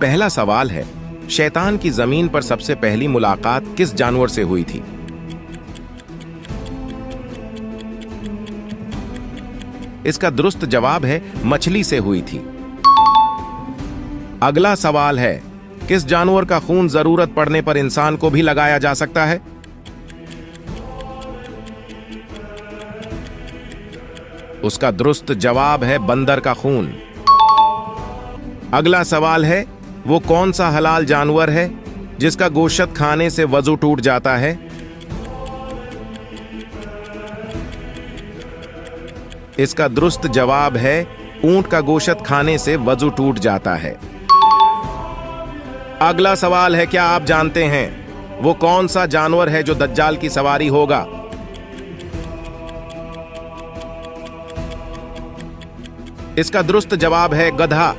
पहला सवाल है, शैतान की जमीन पर सबसे पहली मुलाकात किस जानवर से हुई थी? इसका दुरुस्त जवाब है मछली से हुई थी। अगला सवाल है, किस जानवर का खून जरूरत पड़ने पर इंसान को भी लगाया जा सकता है? उसका दुरुस्त जवाब है बंदर का खून। अगला सवाल है, वो कौन सा हलाल जानवर है जिसका गोश्त खाने से वजू टूट जाता है? इसका दुरुस्त जवाब है ऊंट का गोश्त खाने से वजू टूट जाता है। अगला सवाल है, क्या आप जानते हैं वो कौन सा जानवर है जो दज्जाल की सवारी होगा? इसका दुरुस्त जवाब है गधा।